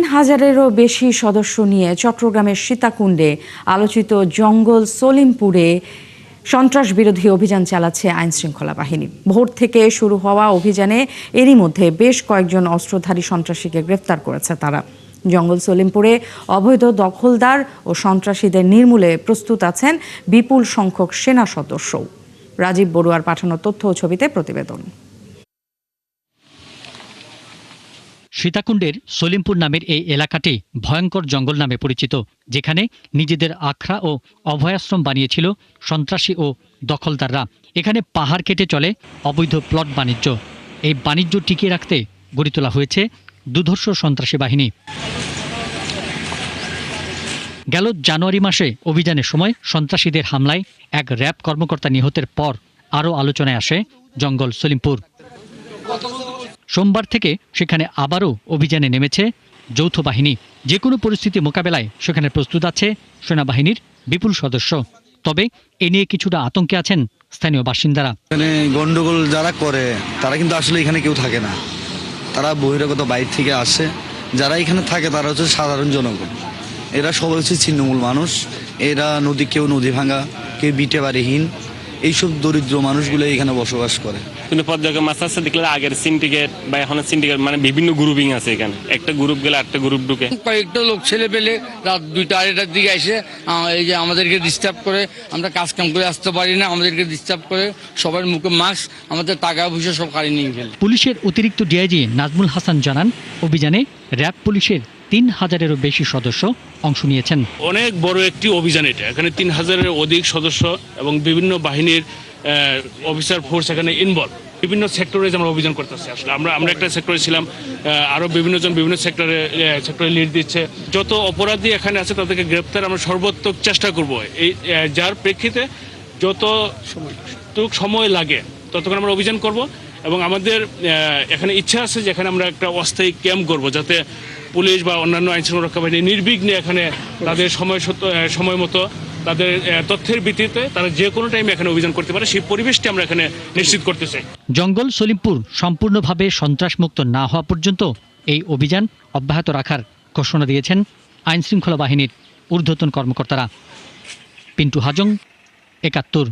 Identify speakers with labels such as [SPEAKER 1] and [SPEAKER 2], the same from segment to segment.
[SPEAKER 1] 3000-এরও বেশি সদস্য নিয়ে চট্টগ্রামের সীতাকুণ্ডে আলোচিত জঙ্গল সলিমপুরে সন্ত্রাস বিরোধী অভিযান চালাচ্ছে আইনশৃঙ্খলা বাহিনী। ভোর থেকে শুরু হওয়া অভিযানে এরই মধ্যে বেশ কয়েকজন অস্ত্রধারী সন্ত্রাসীকে গ্রেফতার করেছে তারা। জঙ্গল সলিমপুরে অবৈধ দখলদার ও সন্ত্রাসীদের নির্মূলে প্রস্তুত আছেন বিপুল সংখ্যক সেনা সদস্য। রাজীব বড়ুয়ার পাঠানো তথ্য ও ছবিতে প্রতিবেদন।
[SPEAKER 2] সীতাকুণ্ডের সলিমপুর নামের এই এলাকাটি ভয়ঙ্কর জঙ্গল নামে পরিচিত, যেখানে নিজেদের আখড়া ও অভয়াশ্রম বানিয়েছিল সন্ত্রাসী ও দখলদাররা। এখানে পাহাড় কেটে চলে অবৈধ প্লট বাণিজ্য। এই বাণিজ্য টিকিয়ে রাখতে গড়ে তোলা হয়েছে দুর্ধর্ষ সন্ত্রাসী বাহিনী। গেল জানুয়ারি মাসে অভিযানের সময় সন্ত্রাসীদের হামলায় এক র্যাব কর্মকর্তা নিহতের পর আরও আলোচনায় আসে জঙ্গল সলিমপুর। সোমবার থেকে সেখানে আবারও অভিযানে নেমেছে যৌথ বাহিনী। যে কোনো পরিস্থিতি মোকাবেলায় সেখানে প্রস্তুত আছে সেনাবাহিনীর বিপুল সদস্য। তবে এ নিয়ে কিছুটা আতঙ্কে আছেন স্থানীয় বাসিন্দারা।
[SPEAKER 3] এখানে গন্ডগোল যারা করে তারা কিন্তু আসলে এখানে কেউ থাকে না, তারা বহিরাগত বাইরে থেকে আসে। যারা এখানে থাকে তারা হচ্ছে সাধারণ জনগণ। এরা সবাই হচ্ছে ছিন্নমূল মানুষ। এরা কেউ নদী ভাঙা, কেউ বিটে বাড়িহীন, এইসব দরিদ্র মানুষগুলো এখানে বসবাস করে।
[SPEAKER 4] কিন্তু পর্যায়ে মাছ আসছে দেখলে আগের সিন্ডিকেট বা এখন সিন্ডিকেট মানে বিভিন্ন গ্রুপিং আছে এখানে। একটা গ্রুপ গেলে একটা গ্রুপ ঢুকে
[SPEAKER 5] কয়েকটা লোক ছেলে পেলে রাত 2টা-2:30টার দিকে এসে এই যে আমাদেরকে ডিস্টার্ব করে, আমরা কাজ কাম করে আসতে পারি না, আমাদেরকে ডিস্টার্ব করে, সবার মুখে মাস্ক, আমাদের টাকা পয়সা সব কাড়ি নিয়ে ফেলে।
[SPEAKER 2] পুলিশের অতিরিক্ত ডিআইজি নাজমুল হাসান জানান, অভিযানে র্যাব পুলিশের 3000-এরও বেশি সদস্য অংশ নিয়েছেন।
[SPEAKER 6] অনেক বড় একটি অভিযান এটা। এখানে 3000-এর অধিক সদস্য এবং বিভিন্ন বাহিনীর অফিসার ফোর্স এখানে ইনভলভ। বিভিন্ন সেক্টরে আমরা অভিযান করতেছি। আসলে আমরা একটা সেক্টরে ছিলাম, আরো বিভিন্নজন বিভিন্ন সেক্টরে লিড দিচ্ছে। যত অপরাধী এখানে আছে তাদেরকে গ্রেপ্তার আমরা সর্বোত্তম চেষ্টা করব। এই যার প্রেক্ষিতে যত সময় লাগে ততক্ষণ আমরা অভিযান করব। এবং আমাদের এখানে ইচ্ছা আছে যে এখানে আমরা একটা অস্থায়ী ক্যাম্প করব, যাতে পুলিশ বা অন্যান্য আইনশৃঙ্খলা রক্ষা বাহিনী নির্বিঘ্নে এখানে তাদের সময় মতো তাদের তথ্যের ভিত্তিতে তারা যে কোনো টাইমে এখানে অভিযান করতে পারে, সেই পরিবেশটি আমরা এখানে নিশ্চিত করতে চাই।
[SPEAKER 2] জঙ্গল সলিমপুর সম্পূর্ণভাবে সন্ত্রাসমুক্ত না হওয়া পর্যন্ত এই অভিযান অব্যাহত রাখার ঘোষণা দিয়েছেন আইনশৃঙ্খলা বাহিনীর ঊর্ধ্বতন কর্মকর্তারা। পিন্টু হাজং, ৭১।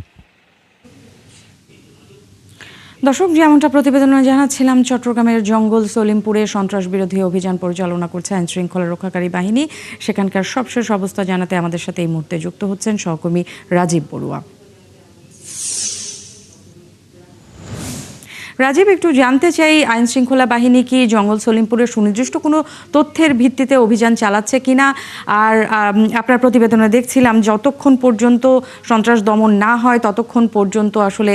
[SPEAKER 1] দর্শক, যেমনটা প্রতিবেদনে জানাচ্ছিলাম, চট্টগ্রামের জঙ্গল সলিমপুরে সন্ত্রাস বিরোধী অভিযান পরিচালনা করছে আইনশৃঙ্খলা রক্ষাকারী বাহিনী। সেখানকার সবশেষ অবস্থা জানাতে আমাদের সাথে এই মুহূর্তে যুক্ত হচ্ছেন সহকর্মী রাজীব বড়ুয়া। রাজীব, একটু জানতে চাই, আইনশৃঙ্খলা বাহিনী কি জঙ্গল সলিমপুরে সুনির্দিষ্ট কোনো তথ্যের ভিত্তিতে অভিযান চালাচ্ছে কিনা? আর আপনার প্রতিবেদনে দেখছিলাম যতক্ষণ পর্যন্ত সন্ত্রাস দমন না হয় ততক্ষণ পর্যন্ত আসলে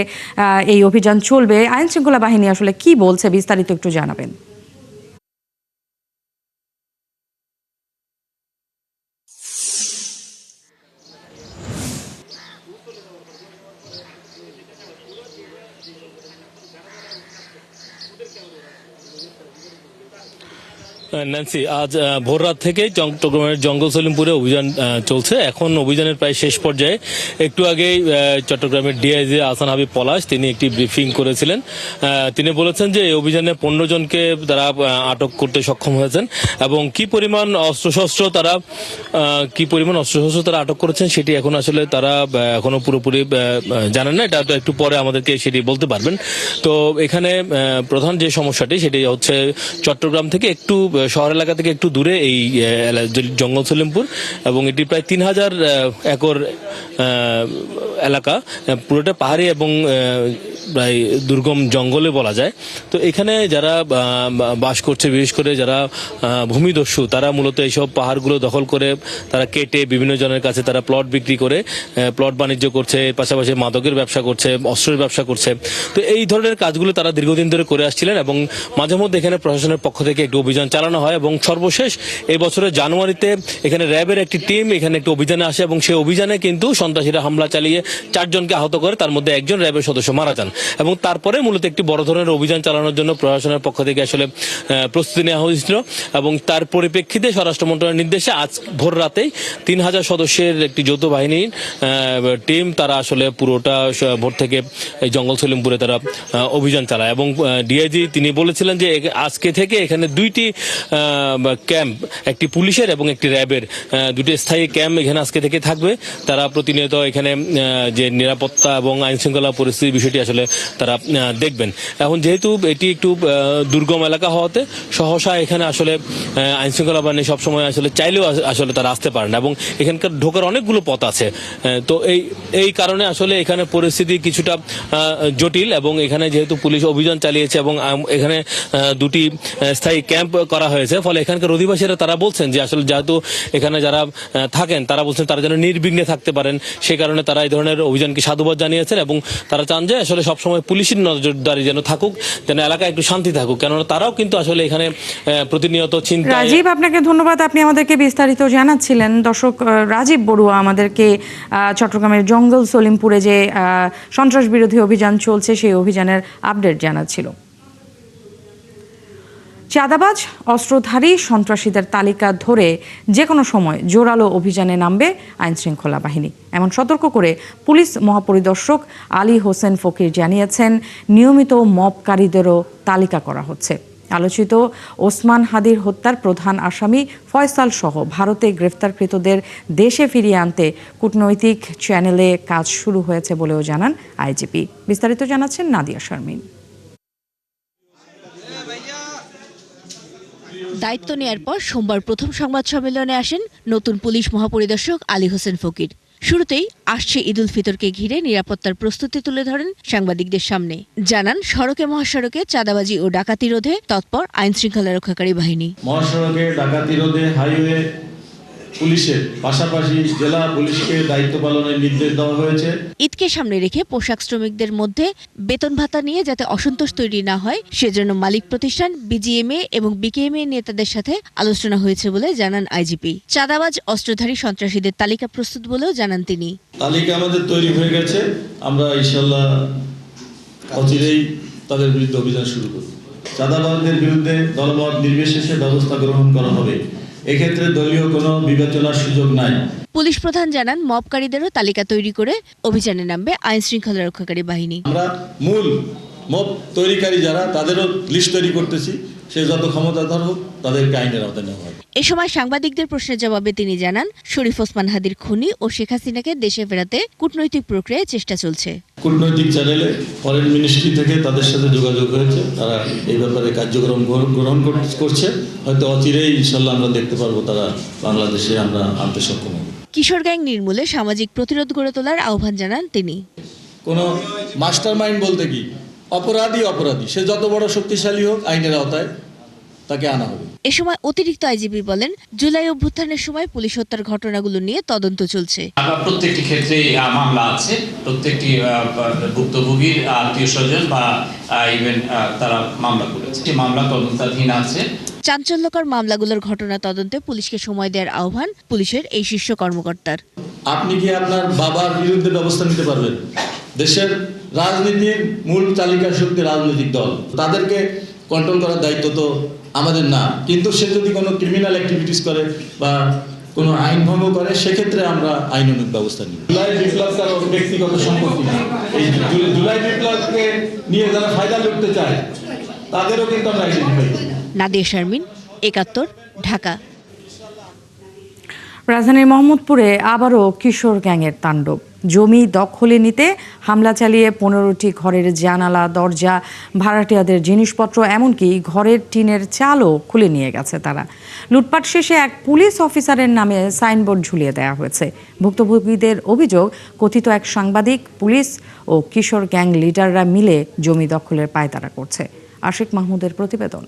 [SPEAKER 1] এই অভিযান চলবে। আইনশৃঙ্খলা বাহিনী আসলে কি বলছে, বিস্তারিত একটু জানাবেন।
[SPEAKER 7] ন্যান্সি, আজ ভোর রাত থেকেই চট্টগ্রামের জঙ্গল সলিমপুরে অভিযান চলছে। এখন অভিযানের প্রায় শেষ পর্যায়ে। একটু আগেই চট্টগ্রামের ডিআইজি আহসান হাবিব পলাশ তিনি একটি ব্রিফিং করেছিলেন। তিনি বলেছেন যে এই অভিযানে 15 জনকে তারা আটক করতে সক্ষম হয়েছেন এবং কি পরিমাণ অস্ত্রশস্ত্র তারা আটক করেছেন সেটি এখন আসলে তারা এখনো পুরোপুরি জানেন না। এটা তো একটু পরে আমাদেরকে সেটি বলতে পারবেন। তো এখানে প্রধান যে সমস্যাটি সেটি হচ্ছে চট্টগ্রাম থেকে একটু শহর এলাকা থেকে একটু দূরে এই জঙ্গল সলিমপুর, এবং এটি প্রায় 3000 একর এলাকা, পুরোটা পাহাড়ি এবং প্রায় দুর্গম জঙ্গলে বলা যায়। তো এখানে যারা বাস করছে, বিশেষ করে যারা ভূমিদস্যু, তারা মূলত এইসব পাহাড়গুলো দখল করে তারা কেটে বিভিন্ন জনের কাছে তারা প্লট বিক্রি করে প্লট বাণিজ্য করছে, পাশাপাশি মাদকের ব্যবসা করছে, অস্ত্রের ব্যবসা করছে। তো এই ধরনের কাজগুলো তারা দীর্ঘদিন ধরে করে আসছিলেন এবং মাঝে মধ্যে এখানে প্রশাসনের পক্ষ থেকে একটি অভিযান চালানো হয় এবং সর্বশেষ এই বছরের জানুয়ারিতে এখানে র্যাবের একটি টিম এখানে একটি অভিযানে আসে এবং সেই অভিযানে কিন্তু সন্ত্রাসীরা হামলা চালিয়ে 4 জনকে আহত করে, তার মধ্যে একজন র্যাবের সদস্য মারা যান। এবং তারপরে মূলত একটি বড় ধরনের অভিযান চালানোর জন্য প্রশাসনের পক্ষ থেকে আসলে প্রস্তুতি নেওয়া হয়েছিল এবং তার পরিপ্রেক্ষিতে স্বরাষ্ট্র মন্ত্রণালয়ের নির্দেশে আজ ভোর রাতেই 3000 সদস্যের একটি যৌথ বাহিনীর টিম তারা আসলে পুরোটা ভোর থেকে এই জঙ্গল সলিমপুরে তারা অভিযান চালায় এবং ডিআইজি তিনি বলেছিলেন যে আজকে থেকে এখানে দুইটি ক্যাম্প, একটি পুলিশের এবং একটি র্যাবের দুটি স্থায়ী ক্যাম্প এখানে আজকে থেকে থাকবে। তারা প্রতিনিয়ত এখানে যে নিরাপত্তা এবং আইন শৃঙ্খলা পরিস্থিতির বিষয়টি আসলে তারা দেখবেন। এখন যেহেতু এটি একটু দুর্গম এলাকা হওয়াতে সহসা এখানে আসলে আইন শৃঙ্খলা বাহিনী সবসময় আসলে চাইলেও আসলে তারা আসতে পারে না এবং এখানকার ঢোকার অনেকগুলো পথ আছে। তো এই কারণে আসলে এখানে পরিস্থিতি কিছুটা জটিল এবং এখানে যেহেতু পুলিশ অভিযান চালিয়েছে এবং এখানে দুটি স্থায়ী ক্যাম্প করা হয়েছে, ফলে এখানকার অধিবাসীরা তারা বলছেন যে আসলে যেহেতু এখানে যারা থাকেন তারা বলছেন তারা যেন নির্বিঘ্নে থাকতে পারেন, সে কারণে তারা এই ধরনের অভিযানকে সাধুবাদ জানিয়েছেন এবং তারা চান যে আসলে সবসময় পুলিশের নজরদারি যেন থাকুক, যেন এলাকায় একটু শান্তি থাকুক, কেননা তারাও কিন্তু আসলে এখানে প্রতিনিয়ত চিন্তা।
[SPEAKER 1] রাজীব, আপনাকে ধন্যবাদ, আপনি আমাদেরকে বিস্তারিত জানাচ্ছিলেন। দর্শক, রাজীব বড়ুয়া আমাদেরকে চট্টগ্রামের জঙ্গল সলিমপুরে যে সন্ত্রাস বিরোধী অভিযান চলছে সেই অভিযানের আপডেট জানাচ্ছিল। চাঁদাবাজ অস্ত্রধারী সন্ত্রাসীদের তালিকা ধরে যে কোনো সময় জোরালো অভিযানে নামবে আইন শৃঙ্খলা বাহিনী, এমন সতর্ক করে পুলিশ মহাপরিদর্শক আলী হোসেন ফকির জানিয়েছেন নিয়মিত মবকারীদেরও তালিকা করা হচ্ছে। আলোচিত ওসমান হাদির হত্যার প্রধান আসামি ফয়সাল সহ ভারতে গ্রেফতারকৃতদের দেশে ফিরিয়ে আনতে কূটনৈতিক চ্যানেলে কাজ শুরু হয়েছে বলেও জানান আইজিপি। বিস্তারিত জানাচ্ছেন নাদিয়া শারমিন।
[SPEAKER 8] দায়িত্ব নেয়ার পর সোমবার প্রথম সংবাদ সম্মেলনে আসেন নতুন পুলিশ মহাপরিদর্শক আলী হোসেন ফকির। শুরুতেই আসছে ঈদ উল ফিতরকে ঘিরে নিরাপত্তার প্রস্তুতি তুলে ধরেন সাংবাদিকদের সামনে। জানান সড়কে মহাসড়কে চাঁদাবাজি ও ডাকাতি রোধে তৎপর আইন শৃঙ্খলা রক্ষাকারী বাহিনী।
[SPEAKER 9] মহাসড়কে ডাকাতি রোধে হাইওয়ে পুলিশের পাশাপাশি জেলা পুলিশকে দায়িত্ব পালনের নির্দেশ দেওয়া হয়েছে।
[SPEAKER 8] ঈদকে সামনে রেখে পোশাক শ্রমিকদের মধ্যে বেতন ভাতা নিয়ে যাতে অসন্তোষ তৈরি না হয় সেজন্য মালিক প্রতিষ্ঠান বিজিএমএ এবং বিকেএমএ নেতাদের সাথে আলোচনা হয়েছে বলে জানান আইজিপি। চাঁদাবাজ অস্ত্রধারী সন্ত্রাসীদের তালিকা প্রস্তুত বলেও জানান তিনি।
[SPEAKER 9] তালিকা আমাদের তৈরি হয়ে গেছে, আমরা ইনশাআল্লাহ অচিরেই তাদের বিরুদ্ধে অভিযান শুরু করব। চাঁদাবাজদের বিরুদ্ধে দলমত নির্বিশেষে ব্যবস্থা গ্রহণ করা হবে, এক্ষেত্রে দলীয় কোনো বিবেচনার সুযোগ নাই।
[SPEAKER 8] পুলিশ প্রধান জানান মবকারীদেরও তালিকা তৈরি করে অভিযানে নামবে আইন শৃঙ্খলা রক্ষাকারী বাহিনী।
[SPEAKER 9] আমরা মূল মব তৈরিকারী যারা তাদেরও লিস্ট তৈরি করতেছি, সে যত ক্ষমতাধর হোক তাদেরকে আইনের আওতায় নেওয়া হবে।
[SPEAKER 8] এ সময় সাংবাদিকদের প্রশ্নের জবাবে তিনি জানান শরীফ ওসমান হাদির খুনি ও শেখ হাসিনাকে দেশে ফেরাতে কূটনৈতিক প্রক্রিয়ায় চেষ্টা চলছে।
[SPEAKER 9] কূটনৈতিক চ্যানেলে ফরেন মিনিস্ট্রি থেকে তাদের সাথে যোগাযোগ হয়েছে, তারা এই ব্যাপারে কার্যক্রম গ্রহণ করছে। হয়তো অচিরেই ইনশাল্লাহ আমরা দেখতে পারবো তারা বাংলাদেশে আমরা আনতে সক্ষম হব।
[SPEAKER 8] কিশোর গ্যাং নির্মূলে সামাজিক প্রতিরোধ গড়ে তোলার আহ্বান জানান তিনি।
[SPEAKER 9] কোনো মাস্টার মাইন্ড বলতে কি অপরাধী সে যত বড় শক্তিশালী হোক আইনের আওতায় তাকে আনা হবে।
[SPEAKER 8] এ সময় অতিরিক্ত আইজিপি বলেন জুলাই অভ্যুত্থানের সময় পুলিশ হত্যার ঘটনাগুলো নিয়ে তদন্ত চলছে।
[SPEAKER 10] প্রত্যেকটি ক্ষেত্রে মামলা আছে, প্রত্যেকটি ভুক্তভোগীর আত্মীয় স্বজন বা ইভেন তারা মামলা করেছে, মামলা তদন্তাধীন আছে।
[SPEAKER 8] চাঞ্চল্যকর মামলাগুলোর ঘটনা তদন্তে পুলিশকে সময় দেওয়ার আহ্বান পুলিশের এই শীর্ষ কর্মকর্তার।
[SPEAKER 9] আপনি কি আপনার বাবার বিরুদ্ধে ব্যবস্থা নিতে পারবেন? দেশের রাজনীতির মূল চালিকা শক্তি রাজনৈতিক দল, তাদেরকে কন্ট্রোল করার দায়িত্ব তো আমাদের না, কিন্তু সে যদি কোনো ক্রিমিনাল অ্যাক্টিভিটিস করে বা কোনো আইন ভঙ্গ করে সেক্ষেত্রে আমরা আইনানুগ ব্যবস্থা নিই। জুলাই বিপ্লব কারো ব্যক্তিগত সম্পত্তি না, এই জুলাই বিপ্লবকে নিয়ে যারা ফায়দা লুটতে চায় তাদেরও কিন্তু আমরা আইডেন্টিফাই করি।
[SPEAKER 8] নাদিয়া শারমিন, ৭১, ঢাকা।
[SPEAKER 1] রাজধানীর মোহাম্মদপুরে আবারও কিশোর গ্যাংয়ের তাণ্ডব। জমি দখলে নিতে হামলা চালিয়ে 15টি ঘরের জানালা, দরজা, ভাড়াটিয়াদের জিনিসপত্র, এমনকি ঘরের টিনের চালও খুলে নিয়ে গেছে তারা। লুটপাট শেষে এক পুলিশ অফিসারের নামে সাইনবোর্ড ঝুলিয়ে দেওয়া হয়েছে। ভুক্তভোগীদের অভিযোগ, কথিত এক সাংবাদিক, পুলিশ ও কিশোর গ্যাং লিডাররা মিলে জমি দখলের পায়তারা করছে। আশিক মাহমুদের প্রতিবেদন।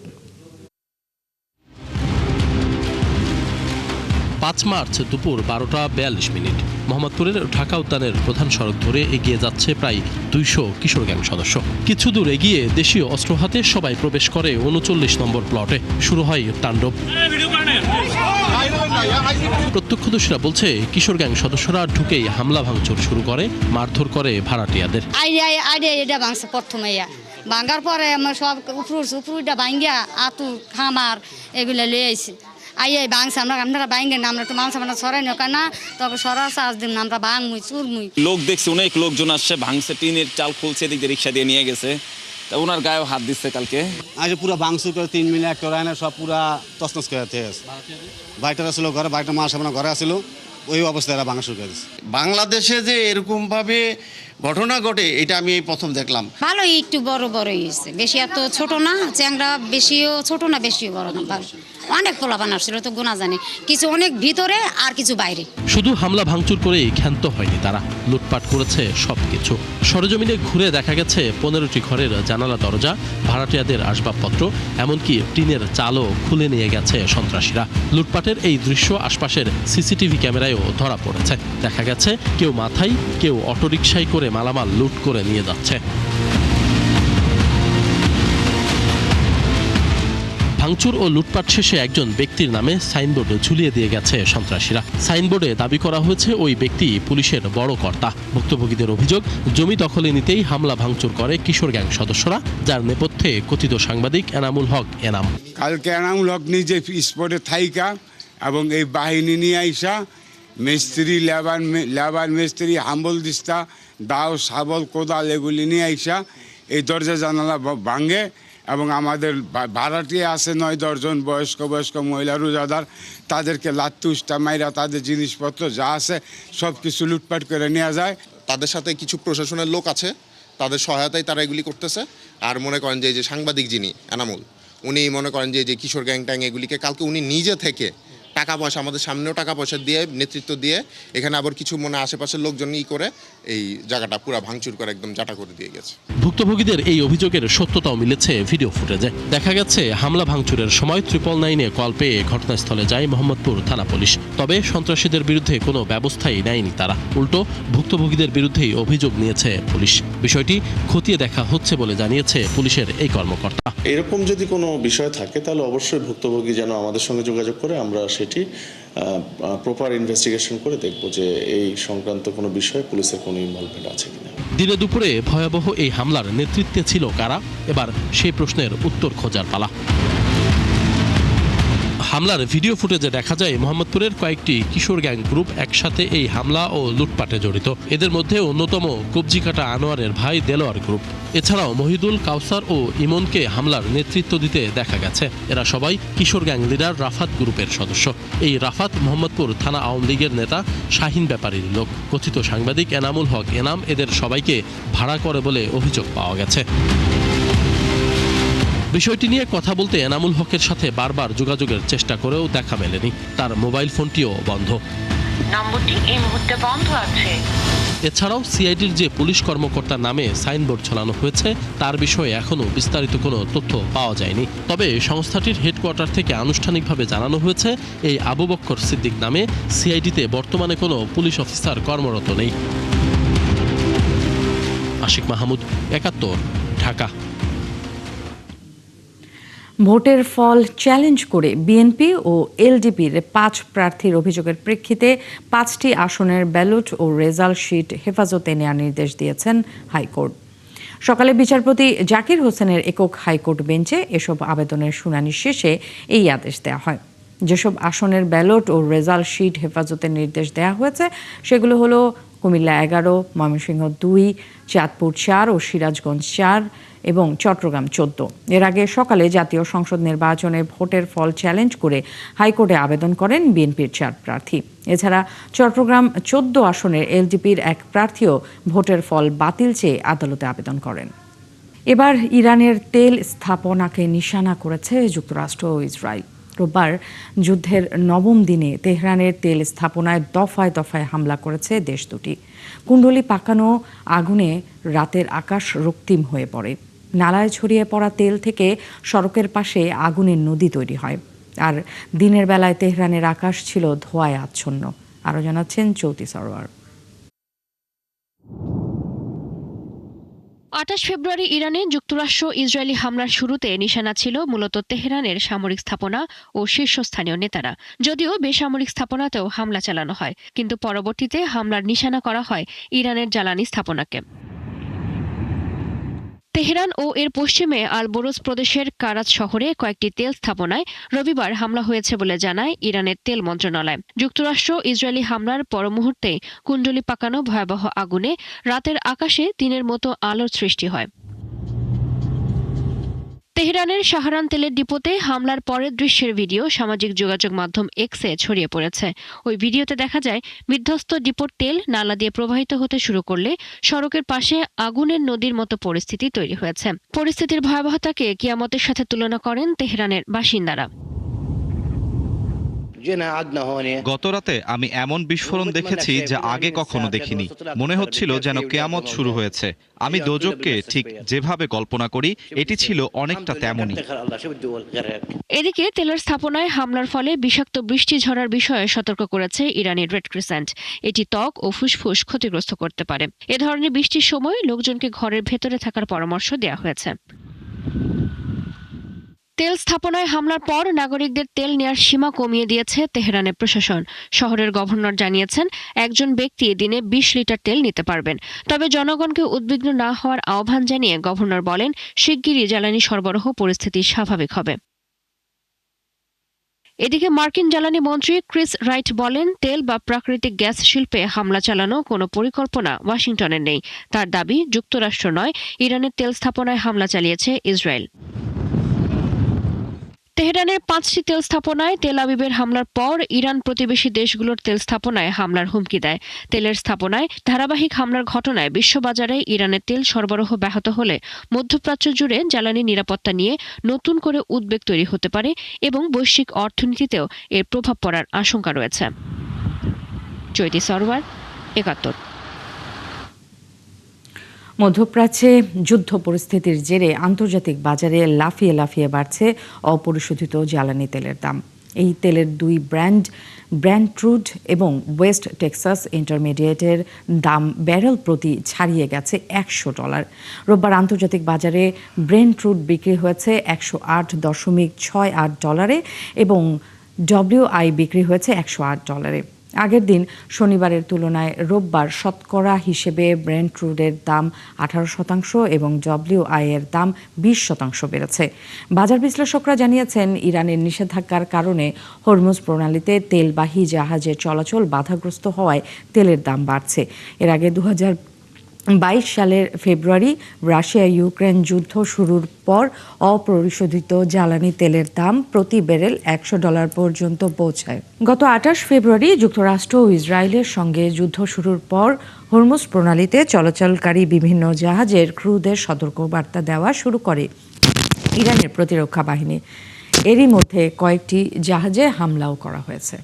[SPEAKER 11] 5 মার্চ দুপুর 12:42। মোহাম্মদপুরের ঢাকা উদ্যানের প্রধান সড়ক ধরে এগিয়ে যাচ্ছে প্রায় 200 কিশোর গ্যাং সদস্য। কিছু দূর এগিয়ে দেশীয় অস্ত্র হাতে সবাই প্রবেশ করে 39 নম্বর প্লটে। শুরু হয় তাণ্ডব। প্রত্যক্ষদর্শীরা বলছে কিশোর গ্যাং সদস্যরা ঢুকেই হামলা ভাঙচুর শুরু করে, মারধর করে ভাড়াটিয়াদের।
[SPEAKER 12] এটা ভাঙছে প্রথমে, ভাঙার পরে আমার সব উপরটা ভাঙ্গিয়া আতু খামার এগুলো লিয়ে আইছে। আইয়াই ভাঙছে, আপনারা ভাঙ্গেন না, আমরা তো মাংস আমরা সরাই না, তখন সরা চাষ দিন আমরা ভাঙমুই চুরমুই।
[SPEAKER 13] লোক দেখছি, অনেক লোকজন আসছে, ভাঙছে, টিনের চাল খুলছে, এদিক দিয়ে রিক্সা দিয়ে নিয়ে গেছে। তা ওনার গায়েও হাত দিচ্ছে কালকে।
[SPEAKER 14] আজ পুরো ভাঙচুর করে 3 মিনিট একটা রায়না সব পুরা তছনছ করে গেছে। বাইকটা আসলো ঘরে, বাইকটা মাস আপনার ঘরে আসলো, ওই অবস্থায় এরা ভাঙা শুরু করে দিচ্ছে।
[SPEAKER 15] বাংলাদেশে যে এরকমভাবে ঘটনা ঘটে এটা আমি এই প্রথম দেখলাম।
[SPEAKER 12] ভালো, একটু বড় হয়েছে, বেশি এত ছোট না, চ্যাংরা বেশিও ছোট না, বেশিও বড় না, অনেক পোলাপান আসছিল, তো গোনা জানে, কিছু অনেক ভিতরে আর কিছু বাইরে।
[SPEAKER 11] শুধু হামলা ভাঙচুর করেই ক্ষান্ত হয়নি তারা, লুটপাট করেছে সবকিছু। সরেজমিনে ঘুরে দেখা গেছে 15টি ঘরের জানালা দরজা, ভাড়াটিয়াদের আসবাবপত্র, এমনকি টিনের চালও খুলে নিয়ে গেছে সন্ত্রাসীরা। লুটপাটের এই দৃশ্য আশপাশের সিসিটিভি ক্যামেরায়ও ধরা পড়েছে। দেখা গেছে কেউ মাথায়, কেউ অটোরিকশায় করে মালামাল লুট করে নিয়ে যাচ্ছে। ভাঙচুর ও লুটপাট শেষে একজন ব্যক্তির নামে সাইনবোর্ড ঝুলিয়ে দিয়ে গেছে সন্ত্রাসীরা। সাইনবোর্ডে দাবি করা হয়েছে ওই ব্যক্তি পুলিশের বড় কর্তা। ভুক্তভোগীদের অভিযোগ, জমি দখলে নিতেই হামলা ভাঙচুর করে কিশোর গ্যাং সদস্যরা, যার নেপথ্যে কথিত সাংবাদিক এনামুল হক এনাম।
[SPEAKER 16] কালকে এনামুল হক নিজে স্পটে থাইকা এবং এই বাহিনী নিয়ে আইসা মিস্ত্রি, লেবার মিস্ত্রি, হাম্বল দিস্তা, দাও, শাবল, কোদাল এগুলি নিয়ে আইসা এই দরজা জানালা ভাঙে এবং আমাদের ভাড়াটিয়া আছে 9-10 জন বয়স্ক মহিলা রোজাদার, তাদেরকে লাত্তুসটা মাইরা তাদের জিনিসপত্র যা আছে সব কিছু লুটপাট করে নেওয়া যায়।
[SPEAKER 17] তাদের সাথে কিছু প্রশাসনের লোক আছে, তাদের সহায়তায় তারা এগুলি করতেছে। আর মনে করেন যে সাংবাদিক যিনি এনামুল, উনি মনে করেন যে কিশোর গ্যাং ট্যাং এগুলিকে কালকে উনি নিজে থেকে টাকা পয়সা, আমাদের সামনেও টাকা পয়সা দিয়ে নেতৃত্ব দিয়ে, এখানে আবার কিছু আশেপাশের লোকজন করে এই জায়গাটা পুরো ভাঙচুর করে একদম জাটা করে দিয়ে গেছে।
[SPEAKER 11] ভুক্তভোগীদের এই অভিযোগের সত্যতাও মিলেছে ভিডিও ফুটেজে। দেখা গেছে হামলা ভাঙচুরের সময় 999-এ কল পেয়ে ঘটনাস্থলে যায় মোহাম্মদপুর থানা পুলিশ। তবে সন্ত্রাসীদের বিরুদ্ধে কোনো ব্যবস্থাই নেয়নি তারা, উল্টো ভুক্তভোগীদের বিরুদ্ধেই অভিযোগ নিয়েছে পুলিশ। বিষয়টি খতিয়ে দেখা হচ্ছে বলে জানিয়েছে পুলিশের এই কর্মকর্তা।
[SPEAKER 18] এরকম যদি কোনো বিষয় থাকে তাহলে অবশ্যই ভুক্তভোগী যেন আমাদের সঙ্গে যোগাযোগ করে, আমরা সেটি প্রপার ইনভেস্টিগেশন করে দেখব যে এই সংক্রান্ত কোনো বিষয়ে পুলিশের কোনো ইনভলভমেন্ট আছে কিনা।
[SPEAKER 11] দিনে দুপুরে ভয়াবহ এই হামলার নেতৃত্বে ছিল কারা, এবার সেই প্রশ্নের উত্তর খোঁজার পালা। হামলার ভিডিও ফুটেজে দেখা যায় মোহাম্মদপুরের কয়েকটি কিশোর গ্যাং গ্রুপ একসাথে এই হামলা ও লুটপাটে জড়িত। এদের মধ্যে অন্যতম কবজিকাটা আনোয়ারের ভাই দেলোয়ার গ্রুপ। এছাড়াও মহিদুল, কাউসার ও ইমনকে হামলার নেতৃত্ব দিতে দেখা গেছে। এরা সবাই কিশোর গ্যাং লিডার রাফাত গ্রুপের সদস্য। এই রাফাত মোহাম্মদপুর থানা আওয়ামী লীগের নেতা শাহিন ব্যাপারীর লোক। কথিত সাংবাদিক এনামুল হক এনাম এদের সবাইকে ভাড়া করে বলে অভিযোগ পাওয়া গেছে। বিষয়টি নিয়ে কথা বলতে এনামুল হকের সাথে বারবার যোগাযোগের চেষ্টা করেও দেখা মেলেনি। তার মোবাইল ফোনটিও বন্ধ।
[SPEAKER 19] নম্বরটি এই মুহূর্তে বন্ধ আছে।
[SPEAKER 11] এছাড়াও সিআইডির যে পুলিশ কর্মকর্তার নামে সাইনবোর্ড ঝোলানো হয়েছে তার বিষয়ে এখনও বিস্তারিত কোনো তথ্য পাওয়া যায়নি। তবে সংস্থাটির হেডকোয়ার্টার থেকে আনুষ্ঠানিকভাবে জানানো হয়েছে এই আবু বক্কর সিদ্দিক নামে সিআইডিতে বর্তমানে কোনো পুলিশ অফিসার কর্মরত নেই। আশিক মাহমুদ, 71, ঢাকা।
[SPEAKER 1] ভোটের ফল চ্যালেঞ্জ করে বিএনপি ও এলডিপির 5 প্রার্থীর অভিযোগের প্রেক্ষিতে 5টি আসনের ব্যালট ও রেজাল্ট শিট হেফাজতে নেওয়ার নির্দেশ দিয়েছেন হাইকোর্ট। সকালে বিচারপতি জাকির হোসেনের একক হাইকোর্ট বেঞ্চে এসব আবেদনের শুনানি শেষে এই আদেশ দেওয়া হয়। যেসব আসনের ব্যালট ও রেজাল্ট শিট হেফাজতের নির্দেশ দেওয়া হয়েছে সেগুলো হলো কুমিল্লা 11, ময়মনসিংহ 2, চাঁদপুর 4 ও সিরাজগঞ্জ 4 এবং চট্টগ্রাম 14। এর আগে সকালে জাতীয় সংসদ নির্বাচনে ভোটের ফল চ্যালেঞ্জ করে হাইকোর্টে আবেদন করেন বিএনপির 4 প্রার্থী। এছাড়া চট্টগ্রাম 14 আসনের এলডিপির 1 প্রার্থীও ভোটের ফল বাতিল চেয়ে আদালতে আবেদন করেন। এবার ইরানের তেল স্থাপনাকে নিশানা করেছে যুক্তরাষ্ট্র ও ইসরায়েল। রোববার যুদ্ধের 9ম দিনে তেহরানের তেল স্থাপনায় দফায় দফায় হামলা করেছে দেশ দুটি। কুণ্ডলি পাকানো আগুনে রাতের আকাশ রক্তিম হয়ে পড়ে। নালায় ছড়িয়ে পড়া তেল থেকে সড়কের পাশে আগুনের নদী তৈরি হয়। আর দিনের বেলায় তেহরানের আকাশ ছিল ধোঁয়ায় আচ্ছন্ন। আরও জানাচ্ছেন জ্যোতি সরোয়ার।
[SPEAKER 20] 28 ফেব্রুয়ারি ইরানে যুক্তরাষ্ট্র ইসরায়েলি হামলার শুরুতে নিশানা ছিল মূলত তেহরানের সামরিক স্থাপনা ও শীর্ষস্থানীয় নেতারা। যদিও বেসামরিক স্থাপনাতেও হামলা চালানো হয়, কিন্তু পরবর্তীতে হামলার নিশানা করা হয় ইরানের জ্বালানি স্থাপনাকে। তেহরান ও এর পশ্চিমে আল বোরোজ প্রদেশের কারাজ শহরে কয়েকটি তেল স্থাপনায় রবিবার হামলা হয়েছে বলে জানায় ইরানের তেল মন্ত্রণালয়। যুক্তরাষ্ট্র ইসরায়েলি হামলার পর মুহূর্তে কুণ্ডলি পাকানো ভয়াবহ আগুনে রাতের আকাশে দিনের মতো আলোর সৃষ্টি হয়। তেহরানের শাহরান তেলের ডিপোতে হামলার পরের দৃশ্যের ভিডিও সামাজিক যোগাযোগ মাধ্যম এক্সে ছড়িয়ে পড়েছে। ওই ভিডিওতে দেখা যায় বিধ্বস্ত ডিপোর তেল নালা দিয়ে প্রবাহিত হতে শুরু করলে সড়কের পাশে আগুনের নদীর মতো পরিস্থিতি তৈরি হয়েছে। পরিস্থিতির ভয়াবহতাকে কিয়ামতের সাথে তুলনা করেন তেহরানের বাসিন্দারা।
[SPEAKER 21] গতরাতে আমি এমন বিস্ফোরণ দেখেছি যা আগে কখনো দেখিনি। মনে হচ্ছিল যেন কেয়ামত শুরু হয়েছে। আমি দোজখকে ঠিক যেভাবে কল্পনা করি এটি ছিল অনেকটা তেমনই।
[SPEAKER 20] এদিকে তেলের স্থাপনায় হামলার ফলে বিষাক্ত বৃষ্টি ঝরার বিষয়ে সতর্ক করেছে ইরানি রেড ক্রিসেন্ট। এটি ত্বক ও ফুসফুস ক্ষতিগ্রস্ত করতে পারে। এ ধরনের বৃষ্টির সময় লোকজনকে ঘরের ভেতরে থাকার পরামর্শ দেওয়া হয়েছে। তেল স্থাপনায় হামলার পর নাগরিকদের তেল নেয়ার সীমা কমিয়ে দিয়েছে তেহরানের প্রশাসন। শহরের গভর্নর জানিয়েছেন একজন ব্যক্তি দিনে 20 লিটার তেল নিতে পারবেন। তবে জনগণকে উদ্বিগ্ন না হওয়ার আহ্বান জানিয়ে গভর্নর বলেন শিগগিরই জ্বালানি সরবরাহ পরিস্থিতি স্বাভাবিক হবে। এদিকে মার্কিন জ্বালানি মন্ত্রী ক্রিস রাইট বলেন তেল বা প্রাকৃতিক গ্যাস শিল্পে হামলা চালানো কোনো পরিকল্পনা ওয়াশিংটনের নেই। তার দাবি যুক্তরাষ্ট্র নয়, ইরানের তেল স্থাপনায় হামলা চালিয়েছে ইসরায়েল। তেহরানের 5টি তেল স্থাপনায় তেল আবিবের হামলার পর ইরান প্রতিবেশী দেশগুলোর তেল স্থাপনায় হামলার হুমকি দেয়। তেলের স্থাপনায় ধারাবাহিক হামলার ঘটনায় বিশ্ববাজারে ইরানের তেল সরবরাহ ব্যাহত হলে মধ্যপ্রাচ্য জুড়ে জ্বালানি নিরাপত্তা নিয়ে নতুন করে উদ্বেগ তৈরি হতে পারে এবং বৈশ্বিক অর্থনীতিতেও এর প্রভাব পড়ার আশঙ্কা রয়েছে। জ্যোতি সরোয়ার, ৭১।
[SPEAKER 1] মধ্যপ্রাচ্যে যুদ্ধ পরিস্থিতির জেরে আন্তর্জাতিক বাজারে লাফিয়ে লাফিয়ে বাড়ছে অপরিশোধিত জ্বালানি তেলের দাম। এই তেলের দুই ব্র্যান্ড ট্রুড এবং ওয়েস্ট টেক্সাস ইন্টারমিডিয়েটের দাম ব্যারেল প্রতি ছাড়িয়ে গেছে $100। রোববার আন্তর্জাতিক বাজারে ব্রেন্ট ট্রুড বিক্রি হয়েছে $108.68 এবং WI বিক্রি হয়েছে $108। আগের দিন শনিবারের তুলনায় রোববার শতকরা হিসেবে ব্রেন্ট ক্রুডের দাম 18% এবং WI এর দাম 20% বেড়েছে। বাজার বিশ্লেষকরা জানিয়েছেন ইরানের নিষেধাজ্ঞার কারণে হরমুজ প্রণালীতে তেলবাহী জাহাজের চলাচল বাধাগ্রস্ত হওয়ায় তেলের দাম বাড়ছে। এর আগে 2022 সালের ফেব্রুয়ারি রাশিয়া ইউক্রেন যুদ্ধ শুরুর পর অপরিশোধিত জ্বালানি তেলের দাম প্রতি ব্যারেল $100 পর্যন্ত পৌঁছায়। গত 28 ফেব্রুয়ারি যুক্তরাষ্ট্র ও ইসরায়েলের সঙ্গে যুদ্ধ শুরুর পর হরমুজ প্রণালীতে চলাচলকারী বিভিন্ন জাহাজের ক্রুদের সতর্কবার্তা দেওয়া শুরু করে ইরানের প্রতিরক্ষা বাহিনী। এরই মধ্যে কয়েকটি জাহাজে হামলাও করা হয়েছে।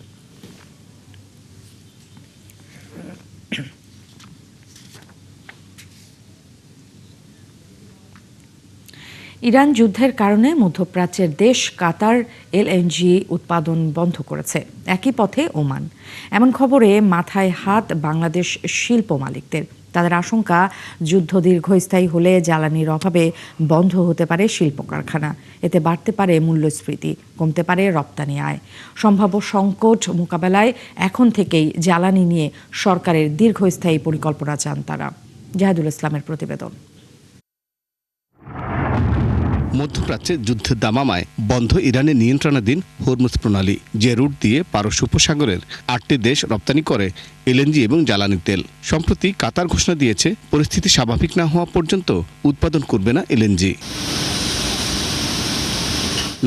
[SPEAKER 1] ইরান যুদ্ধের কারণে মধ্যপ্রাচ্যের দেশ কাতার LNG উৎপাদন বন্ধ করেছে। একই পথে ওমান। এমন খবরে মাথায় হাত বাংলাদেশ শিল্প মালিকদের। তাদের আশঙ্কা যুদ্ধ দীর্ঘস্থায়ী হলে জ্বালানির অভাবে বন্ধ হতে পারে শিল্প কারখানা। এতে বাড়তে পারে মূল্যস্ফীতি, কমতে পারে রপ্তানি আয়। সম্ভাব্য সংকট মোকাবেলায় এখন থেকেই জ্বালানি নিয়ে সরকারের দীর্ঘস্থায়ী পরিকল্পনা চান তারা। জাহিদুল ইসলামের প্রতিবেদন।
[SPEAKER 22] মধ্যপ্রাচ্যে যুদ্ধের দামামায় বন্ধ ইরানের নিয়ন্ত্রণাধীন হরমুজ প্রণালী, যে রুট দিয়ে পারস্য উপসাগরের 8টি দেশ রপ্তানি করে LNG এবং জ্বালানি তেল। সম্প্রতি কাতার ঘোষণা দিয়েছে পরিস্থিতি স্বাভাবিক না হওয়া পর্যন্ত উৎপাদন করবে না LNG।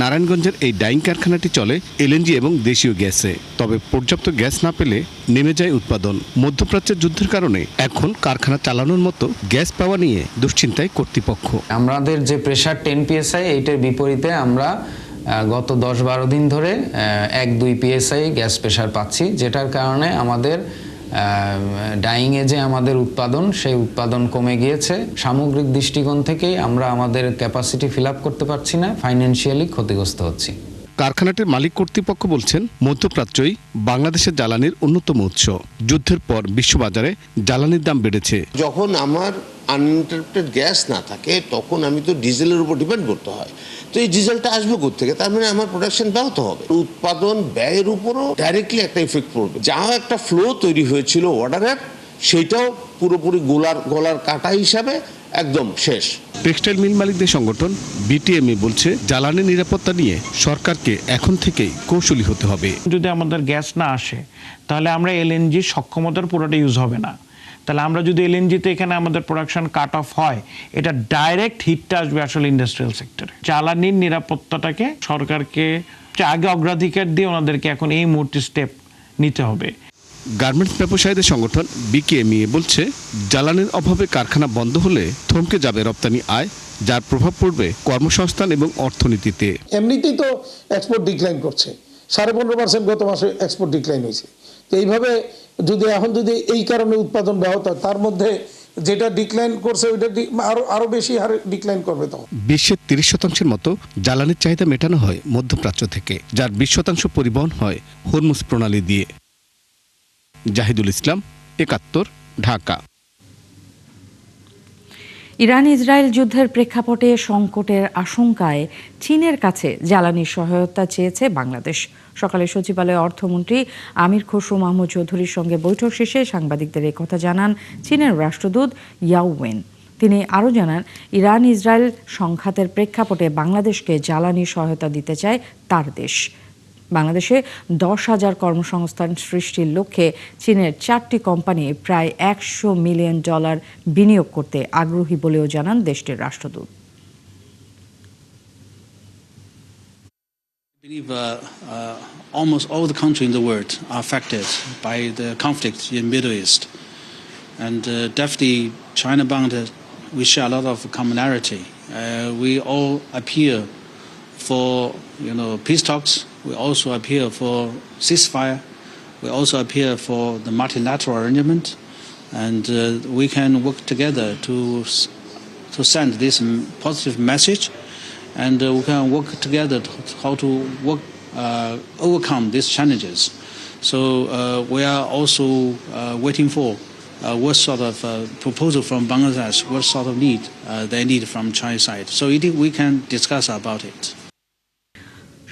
[SPEAKER 22] নারায়ণগঞ্জের এই ডাইং কারখানাটি চলে LNG এবং দেশীয় গ্যাসে। তবে পর্যাপ্ত গ্যাস না পেলে নেমে যায় উৎপাদন। মধ্যপ্রাচ্যের যুদ্ধের কারণে এখন কারখানা চালানোর মতো গ্যাস পাওয়া নিয়ে দুশ্চিন্তায় কর্তৃপক্ষ।
[SPEAKER 23] আমাদের যে প্রেসার 10 PSI এইটার বিপরীতে আমরা গত 10-12 দিন ধরে 1-2 PSI গ্যাস প্রেসার পাচ্ছি, যেটার কারণে আমাদের ডাইংয়ে যে আমাদের উৎপাদন, সেই উৎপাদন কমে গিয়েছে। সামগ্রিক দৃষ্টিকোণ থেকেই আমরা আমাদের ক্যাপাসিটি ফিল আপ করতে পারছি না, ফাইন্যান্সিয়ালি ক্ষতিগ্রস্ত হচ্ছি।
[SPEAKER 22] কারখানাটির মালিক কর্তৃপক্ষ বলছেন, মধ্যপ্রাচ্যই বাংলাদেশের জ্বালানির অন্যতম উৎস। যুদ্ধের পর বিশ্ববাজারে জ্বালানির দাম বেড়েছে।
[SPEAKER 3] যখন আমার আনইন্টারাপ্টেড গ্যাস না থাকে তখন আমি তো ডিজেলের উপর ডিপেন্ড করতে হয়। তো এই ডিজেলটা আসবে কোত্থেকে? তার মানে আমার প্রোডাকশন ব্যাহত হবে। উৎপাদন ব্যয়ের উপরও ডাইরেক্টলি একটা ইফেক্ট পড়বে। যা একটা ফ্লো তৈরি হয়েছিল অর্ডারের, সেটাও পুরোপুরি গলার কাটা হিসাবে একদম শেষ।
[SPEAKER 22] টেক্সটাইল মিল মালিকদের সংগঠন বিটিএমই বলছে, জ্বালানি নিরাপত্তা নিয়ে সরকারকে এখন থেকেই কৌশলী হতে হবে।
[SPEAKER 4] যদি আমাদের গ্যাস না আসে তাহলে আমরা এলএনজি সক্ষমতার পুরোটা ইউজ হবে না। তাহলে আমরা যদি এলএনজিতে এখানে আমাদের প্রোডাকশন কাট অফ হয়, এটা ডাইরেক্ট হিটটা আসবে আসলে ইন্ডাস্ট্রিয়াল সেক্টরে। জ্বালানির নিরাপত্তাটাকে সরকারকে আগে অগ্রাধিকার দিয়ে ওনাদেরকে এখন এই মুহূর্তে স্টেপ নিতে হবে।
[SPEAKER 22] গার্মেন্টস ব্যবসায়ীদের সংগঠন বিকেএমইএ বলছে, জ্বালানির অভাবে কারখানা বন্ধ হলে থমকে যাবে রপ্তানি আয়, যার প্রভাব পড়বে কর্মসংস্থান এবং অর্থনীতিতে।
[SPEAKER 5] এমনিতেই তো এক্সপোর্ট ডিক্লাইন করছে, 15.5% গত মাসে এক্সপোর্ট ডিক্লাইন হয়েছে। তো এইভাবে যদি এই কারণে উৎপাদন ব্যাহত হয়, তার মধ্যে যেটা ডিক্লাইন করছে ওইটা আরো বেশি হারে ডিক্লাইন করবে। তখন
[SPEAKER 22] বিশ্বের 30% মতো জ্বালানির চাহিদা মেটানো হয় মধ্যপ্রাচ্য থেকে, যার 20% পরিবহন হয় হরমুজ প্রণালী দিয়ে। জাহিদুল ইসলাম, 71, ঢাকা।
[SPEAKER 1] ইরান ইসরায়েল যুদ্ধের প্রেক্ষাপটে সংকটের আশঙ্কায় চীনের কাছে জ্বালানি সহায়তা চেয়েছে বাংলাদেশ। সকালে সচিবালয়ে অর্থমন্ত্রী আমির খসরু মাহমুদ চৌধুরীর সঙ্গে বৈঠক শেষে সাংবাদিকদের এই কথা জানান চীনের রাষ্ট্রদূত ইয়াও ওয়েন। তিনি আরও জানান, ইরান ইসরায়েল সংঘাতের প্রেক্ষাপটে বাংলাদেশকে জ্বালানি সহায়তা দিতে চায় তার দেশ। বাংলাদেশে 10,000 কর্মসংস্থান সৃষ্টির লক্ষ্যে চীনের 4টি কোম্পানি প্রায় $100 মিলিয়ন বিনিয়োগ করতে আগ্রহী বলেও জানান দেশটির রাষ্ট্রদূত।
[SPEAKER 24] I believe almost all the countries in the world are affected by the conflict in the Middle East. And definitely China Bangladesh, we share a lot of commonality. We all appeal for peace talks. We also appeal for ceasefire. We also appeal for the multilateral arrangement, and we can work together to send this positive message, and we can work together how to overcome these challenges. So we are also waiting for what sort of proposal from Bangladesh, what sort of need they need from Chinese side. So we can discuss about it.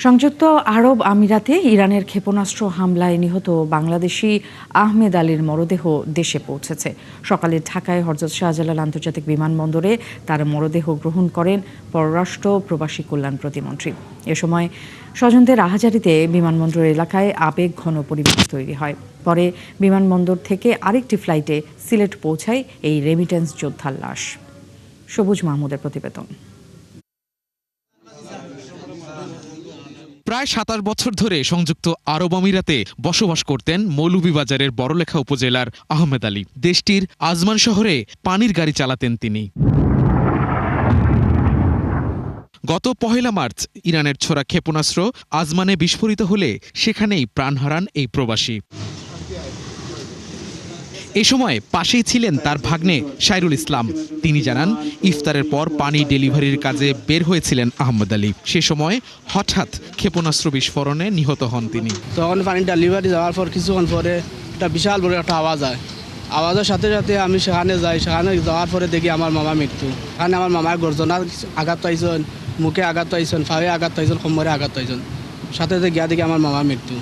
[SPEAKER 1] সংযুক্ত আরব আমিরাতে ইরানের ক্ষেপণাস্ত্র হামলায় নিহত বাংলাদেশি আহমেদ আলীর মরদেহ দেশে পৌঁছেছে। সকালে ঢাকায় হযরত শাহজালাল আন্তর্জাতিক বিমানবন্দরে তার মরদেহ গ্রহণ করেন পররাষ্ট্র প্রবাসী কল্যাণ প্রতিমন্ত্রী। এ সময় স্বজনদের আহাজারিতে বিমানবন্দর এলাকায় আবেগঘন পরিবেশ তৈরি হয়। পরে বিমানবন্দর থেকে আরেকটি ফ্লাইটে সিলেট পৌঁছায় এই রেমিটেন্স যোদ্ধার লাশ। সবুজ মাহমুদের প্রতিবেদন।
[SPEAKER 25] প্রায় 27 বছর ধরে সংযুক্ত আরব আমিরাতে বসবাস করতেন মৌলভীবাজারের বড়লেখা উপজেলার আহমেদ আলী। দেশটির আজমান শহরে পানির গাড়ি চালাতেন তিনি। গত 1 মার্চ ইরানের ছোড়া ক্ষেপণাস্ত্র আজমানে বিস্ফোরিত হলে সেখানেই প্রাণ হারান এই প্রবাসী। এ সময় পাশেই ছিলেন তার ভাগ্নে শাইরুল ইসলাম। তিনি জানান, ইফতারের পর পানি ডেলিভারির কাজে বের হয়েছিলেন আহমেদ আলী। সে সময় হঠাৎ ক্ষেপণাস্ত্র বিস্ফোরণে নিহত হন তিনি।
[SPEAKER 26] তখন পানি ডেলিভারি যাওয়ার পর কিছুক্ষণ পরে একটা বিশাল বড় একটা আওয়াজ হয়। আওয়াজের সাথে সাথে আমি সেখানে যাই। সেখানে যাওয়ার পরে দেখি আমার মামা মৃত্যু। এখানে আমার মামার গর্জনার আঘাত পাইছেন, মুখে আঘাত পাইছেন, ফাঁয়ে আঘাত পাইছেন, কোমরে আঘাত পাইছেন। সাথে সাথে গিয়া দেখি আমার মামার মৃত্যু।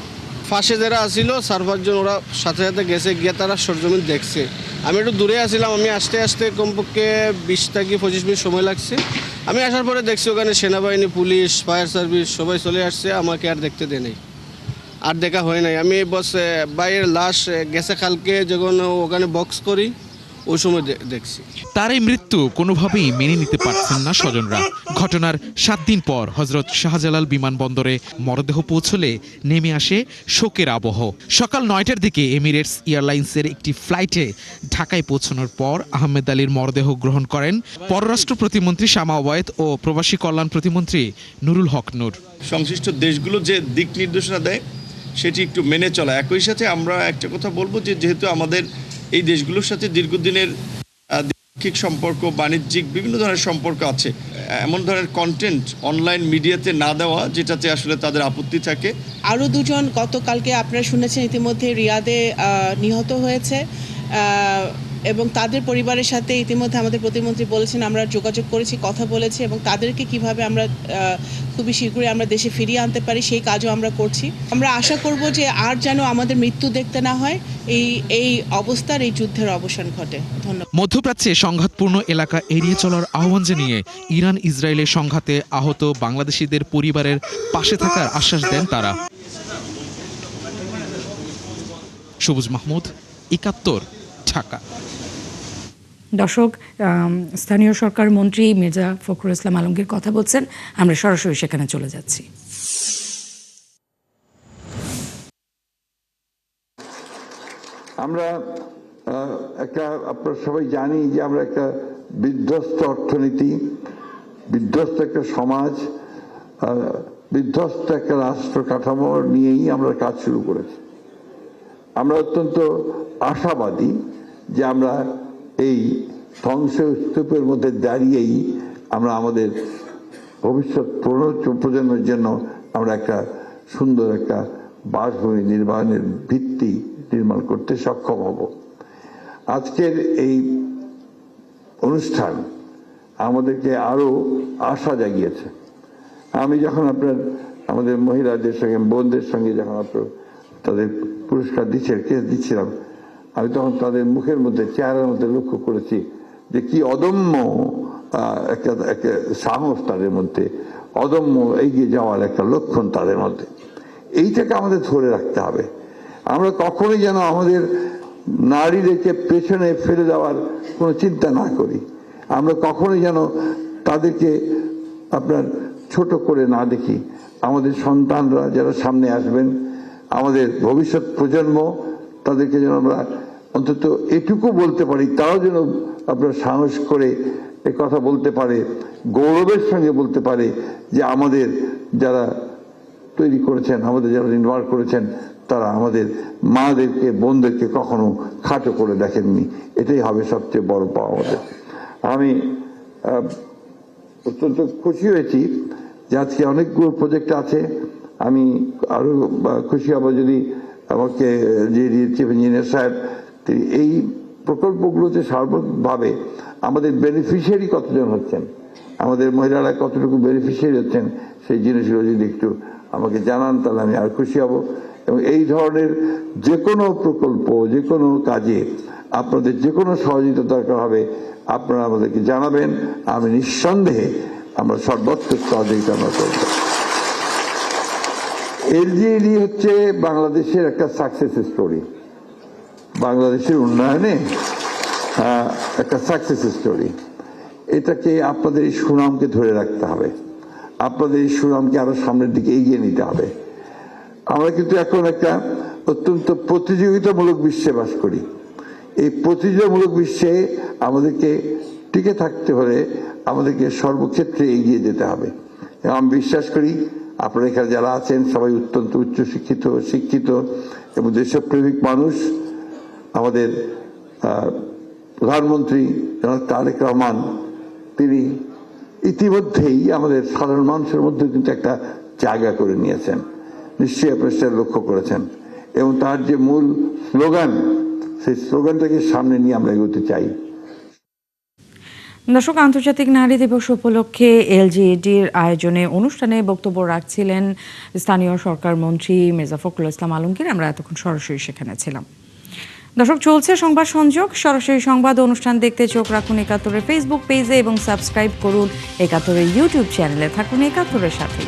[SPEAKER 27] ফাঁসে যারা আসছিল 4-5 জন ওরা সাথে সাথে গেছে, গিয়ে তারা সরজমিন দেখছে। আমি একটু দূরে আসছিলাম, আমি আসতে আসতে কমপক্ষে 20 থেকে 25 মিনিট সময় লাগছে। আমি আসার পরে দেখছি ওখানে সেনাবাহিনী, পুলিশ, ফায়ার সার্ভিস সবাই চলে আসছে, আমাকে আর দেখতে দেয় নাই, আর দেখা হয় নাই। আমি বস বাইরের লাশ গেছে কালকে যখন ওখানে বক্স করি ওই সময় দেখছি।
[SPEAKER 25] তার এই মৃত্যু কোনোভাবেই মেনে নিতে পারছেন না স্বজনরা। ঘটনার 7 দিন পর হযরত শাহজালাল বিমানবন্দরে মরদেহ পৌঁছলে নেমে আসে শোকের আবহ। সকাল 9টার দিকে এমিরেটস এয়ারলাইন্সের একটি ফ্লাইটে ঢাকায় পৌঁছানোর পর আহমেদ আলীর মরদেহ গ্রহণ করেন পররাষ্ট্র প্রতিমন্ত্রী শামা ওবায়েদ ও প্রবাসী কল্যাণ প্রতিমন্ত্রী নুরুল হক নূর।
[SPEAKER 15] সংশ্লিষ্ট দেশগুলো যে দিক নির্দেশনা দেয় সেটি একটু মেনে চলা। একই সাথে আমরা একটা কথা বলবো যে যেহেতু আমাদের এই দেশগুলোর সাথে দীর্ঘদিনের দ্বিপাক্ষিক সম্পর্ক, বাণিজ্যিক বিভিন্ন ধরনের সম্পর্ক আছে, এমন ধরনের কন্টেন্ট অনলাইন মিডিয়াতে না দেওয়া যেটাতে আসলে তাদের আপত্তি থাকে।
[SPEAKER 2] আরও দুজন গতকালকে আপনারা শুনেছেন ইতিমধ্যে রিয়াদে নিহত হয়েছে এবং তাদের পরিবারের সাথে ইতিমধ্যে আমাদের প্রতিমন্ত্রী বলেছেন আমরা যোগাযোগ করেছি, কথা বলেছি এবং তাদেরকে কিভাবে আমরা খুবই শীঘ্রই আমরা দেশে ফিরিয়ে আনতে পারি সেই কাজও আমরা করছি। আমরা আশা করব যে আর যেন আমাদের মৃত্যু দেখতে না হয়, এই অবস্থার এই যুদ্ধের অবসান ঘটে। ধন্যবাদ।
[SPEAKER 25] মধ্যপ্রাচ্যে সংঘাতপূর্ণ এলাকা এড়িয়ে চলার আহ্বান জানিয়ে ইরান ইসরায়েলের সংঘাতে আহত বাংলাদেশিদের পরিবারের পাশে থাকার আশ্বাস দেন তারা। সবুজ মাহমুদ, ৭১, ঢাকা।
[SPEAKER 1] দর্শক, স্থানীয় সরকার মন্ত্রী মির্জা ফখরুল ইসলাম আলমগীর কথা বলছেন, আমরা সরাসরি সেখানে চলে যাচ্ছি।
[SPEAKER 6] আমরা আপনারা সবাই জানি যে আমরা একটা বিধ্বস্ত অর্থনীতি, বিধ্বস্ত একটা সমাজ, বিধ্বস্ত একটা রাষ্ট্র কাঠামো নিয়েই আমরা কাজ শুরু করেছি। আমরা অত্যন্ত আশাবাদী যে আমরা এই ধ্বংসস্তূপের মধ্যে দাঁড়িয়েই আমরা আমাদের ভবিষ্যৎ প্রজন্মের জন্য আমরা একটা সুন্দর একটা বাসভূমি নির্মাণের ভিত্তি নির্মাণ করতে সক্ষম হব। আজকের এই অনুষ্ঠান আমাদেরকে আরো আশা জাগিয়েছে। আমি যখন আমাদের মহিলাদের সঙ্গে, বোনদের সঙ্গে যখন তাদের পুরস্কার দিচ্ছিলাম, আমি তখন তাদের মুখের মধ্যে, চেহারার মধ্যে লক্ষ্য করেছি যে কি অদম্য একটা সাহস তাদের মধ্যে, অদম্য এগিয়ে যাওয়ার একটা লক্ষণ তাদের মধ্যে। এইটাকে আমাদের ধরে রাখতে হবে। আমরা কখনোই যেন আমাদের নারীদেরকে পেছনে ফেলে দেওয়ার কোনো চিন্তা না করি। আমরা কখনোই যেন তাদেরকে ছোট করে না দেখি। আমাদের সন্তানরা যারা সামনে আসবেন, আমাদের ভবিষ্যৎ প্রজন্ম, তাদেরকে যেন আমরা অন্তত এটুকু বলতে পারি, তাও যেন সাহস করে এ কথা বলতে পারে, গৌরবের সঙ্গে বলতে পারে যে আমাদের যারা তৈরি করেছেন, আমাদের যারা নির্মাণ করেছেন, তারা আমাদের মাদেরকে, বোনদেরকে কখনো খাটো করে দেখেননি। এটাই হবে সবচেয়ে বড় পাওয়া আমাদের। আমি অত্যন্ত খুশি হয়েছি যে আজকে অনেকগুলো প্রজেক্ট আছে। আমি আরো খুশি হব যদি আমাকে যে চিফ ইঞ্জিনিয়ার সাহেব এই প্রকল্পগুলোতে সর্বভাবে আমাদের বেনিফিশিয়ারি কতজন হচ্ছেন, আমাদের মহিলারা কতটুকু বেনিফিশিয়ারি হচ্ছেন, সেই জিনিসগুলো যদি একটু আমাকে জানান তাহলে আমি আর খুশি হব। এবং এই ধরনের যে কোনো প্রকল্প, যে কোনো কাজে আপনাদের যে কোনো সহযোগিতা দরকার হবে আপনারা আমাদেরকে জানাবেন। আমি নিঃসন্দেহে আমরা সর্বোচ্চ সহযোগিতা আমরা করব। এলজিইডি হচ্ছে বাংলাদেশের একটা সাকসেস স্টোরি, বাংলাদেশের উন্নয়নে একটা সাকসেস স্টোরি। এটাকে আপনাদের এই সুনামকে ধরে রাখতে হবে, আপনাদের এই সুনামকে আরো সামনের দিকে এগিয়ে নিতে হবে। আমরা কিন্তু এখন একটা অত্যন্ত প্রতিযোগিতামূলক বিশ্বে বাস করি। এই প্রতিযোগিতামূলক বিশ্বে আমাদেরকে টিকে থাকতে হলে আমাদেরকে সর্বক্ষেত্রে এগিয়ে যেতে হবে। এবং আমি বিশ্বাস করি আপনারা এখানে যারা আছেন সবাই অত্যন্ত শিক্ষিত এবং দেশপ্রেমিক মানুষ। আমাদের প্রধানমন্ত্রী জনাব তারেক রহমান, তিনি ইতিমধ্যেই আমাদের সাধারণ মানুষের মধ্যে কিন্তু একটা জায়গা করে নিয়েছেন, নিশ্চয়ই আপনারা সেটা লক্ষ্য করেছেন। এবং তার যে মূল স্লোগান, সেই স্লোগানটাকে সামনে নিয়ে আমরা এগোতে চাই।
[SPEAKER 1] দর্শক, আন্তর্জাতিক নারী দিবস উপলক্ষে এলজিইডির আয়োজনে অনুষ্ঠানে বক্তব্য রাখছিলেন স্থানীয় সরকার মন্ত্রী মির্জা ফখরুল ইসলাম আলমগীর। আমরা এতক্ষণ সরাসরি সেখানে ছিলাম। দর্শক, চলছে সংবাদ সংযোগ। সরাসরি সংবাদ অনুষ্ঠান দেখতে চোখ রাখুন একাত্তরের ফেসবুক পেজে এবং সাবস্ক্রাইব করুন একাত্তরের ইউটিউব চ্যানেলে। থাকুন একাত্তরের সাথে।